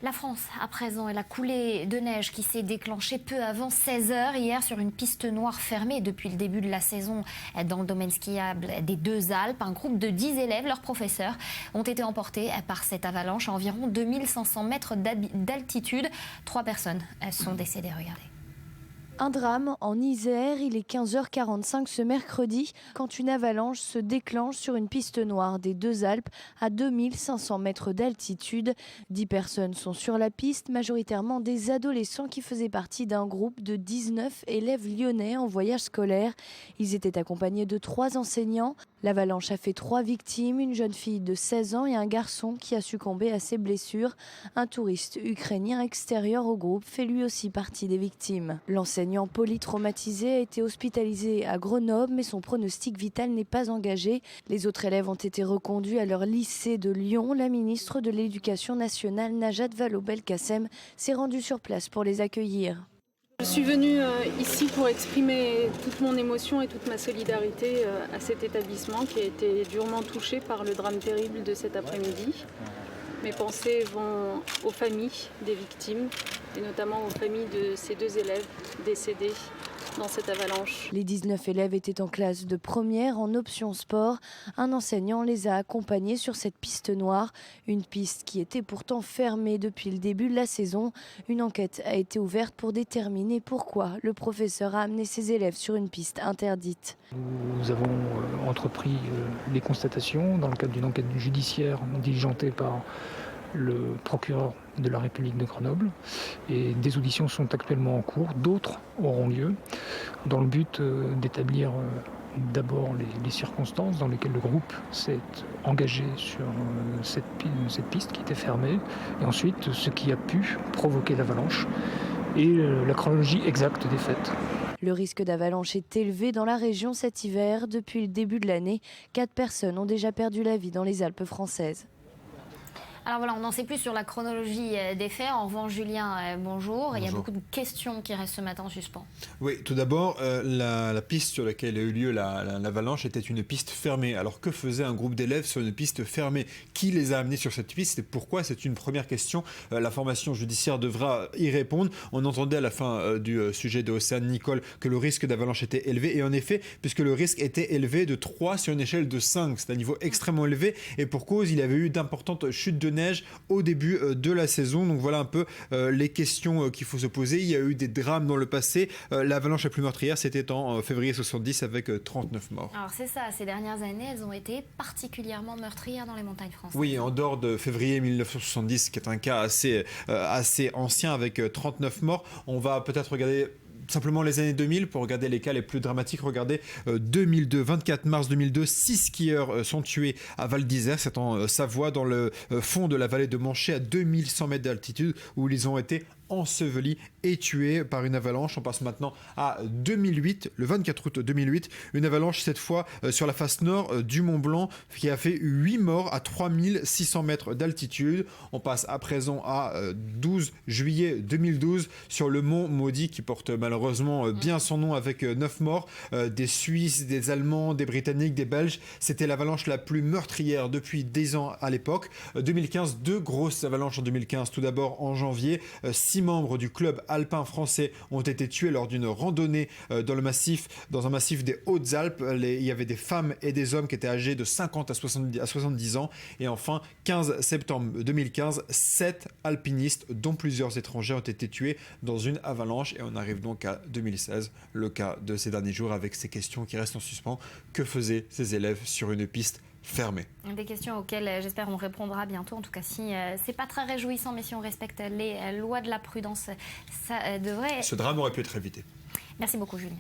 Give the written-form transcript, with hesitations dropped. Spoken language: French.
La France, à présent, et la coulée de neige qui s'est déclenchée peu avant 16h hier sur une piste noire fermée depuis le début de la saison dans le domaine skiable des Deux Alpes. Un groupe de 10 élèves, leurs professeurs, ont été emportés par cette avalanche à environ 2500 mètres d'altitude. 3 personnes sont décédées, regardez. Un drame en Isère, il est 15h45 ce mercredi quand une avalanche se déclenche sur une piste noire des Deux Alpes à 2500 mètres d'altitude. 10 personnes sont sur la piste, majoritairement des adolescents qui faisaient partie d'un groupe de 19 élèves lyonnais en voyage scolaire. Ils étaient accompagnés de 3 enseignants. L'avalanche a fait 3 victimes, une jeune fille de 16 ans et un garçon qui a succombé à ses blessures. Un touriste ukrainien extérieur au groupe fait lui aussi partie des victimes. L'enseignant polytraumatisé a été hospitalisé à Grenoble, mais son pronostic vital n'est pas engagé. Les autres élèves ont été reconduits à leur lycée de Lyon. La ministre de l'Éducation nationale, Najat Vallaud-Belkacem, s'est rendue sur place pour les accueillir. Je suis venue ici pour exprimer toute mon émotion et toute ma solidarité à cet établissement qui a été durement touché par le drame terrible de cet après-midi. Mes pensées vont aux familles des victimes et notamment aux familles de ces 2 élèves décédés dans cette avalanche. Les 19 élèves étaient en classe de première en option sport. Un enseignant les a accompagnés sur cette piste noire, une piste qui était pourtant fermée depuis le début de la saison. Une enquête a été ouverte pour déterminer pourquoi le professeur a amené ses élèves sur une piste interdite. Nous avons entrepris les constatations dans le cadre d'une enquête judiciaire diligentée par le procureur de la République de Grenoble, et des auditions sont actuellement en cours, d'autres auront lieu dans le but d'établir d'abord les circonstances dans lesquelles le groupe s'est engagé sur cette piste qui était fermée, et ensuite ce qui a pu provoquer l'avalanche et la chronologie exacte des faits. Le risque d'avalanche est élevé dans la région cet hiver. Depuis le début de l'année, 4 personnes ont déjà perdu la vie dans les Alpes françaises. Alors voilà, on n'en sait plus sur la chronologie des faits. En revanche, Julien, bonjour. Il y a beaucoup de questions qui restent ce matin en suspens. Oui, tout d'abord, la piste sur laquelle a eu lieu l'avalanche était une piste fermée. Alors que faisait un groupe d'élèves sur une piste fermée? Qui les a amenés sur cette piste et pourquoi? C'est une première question. La formation judiciaire devra y répondre. On entendait à la fin du sujet de Océane Nicole que le risque d'avalanche était élevé. Et en effet, puisque le risque était élevé de 3 sur une échelle de 5, c'est un niveau extrêmement élevé. Et pour cause, il y avait eu d'importantes chutes de neige au début de la saison. Donc voilà un peu les questions qu'il faut se poser. Il y a eu des drames dans le passé. L'avalanche la plus meurtrière, c'était en février 70 avec 39 morts. Alors c'est ça, ces dernières années, elles ont été particulièrement meurtrières dans les montagnes françaises. Oui, en dehors de février 1970, qui est un cas assez ancien avec 39 morts, on va peut-être regarder simplement les années 2000 pour regarder les cas les plus dramatiques. Regardez 2002, 24 mars 2002, 6 skieurs sont tués à Val d'Isère, c'est en Savoie, dans le fond de la vallée de Manché à 2100 mètres d'altitude, où ils ont été ensevelis et tués par une avalanche. On passe maintenant à 2008, le 24 août 2008, une avalanche cette fois sur la face nord du Mont Blanc qui a fait 8 morts à 3600 mètres d'altitude. On passe à présent à 12 juillet 2012 sur le Mont Maudit qui porte malheureusement bien son nom avec 9 morts, des Suisses, des Allemands, des Britanniques, des Belges. C'était l'avalanche la plus meurtrière depuis 10 ans à l'époque. 2015, 2 grosses avalanches en 2015. Tout d'abord en janvier, 6 membres du club alpin français ont été tués lors d'une randonnée dans un massif des Hautes-Alpes. Il y avait des femmes et des hommes qui étaient âgés de 50 à 70 ans. Et enfin, 15 septembre 2015, 7 alpinistes, dont plusieurs étrangers, ont été tués dans une avalanche. Et on arrive donc à 2016, le cas de ces derniers jours, avec ces questions qui restent en suspens. Que faisaient ces élèves sur une piste fermée? Des questions auxquelles j'espère on répondra bientôt. En tout cas, si c'est pas très réjouissant, mais si on respecte les lois de la prudence, ça devrait... Ce drame aurait pu être évité. Merci beaucoup, Julien.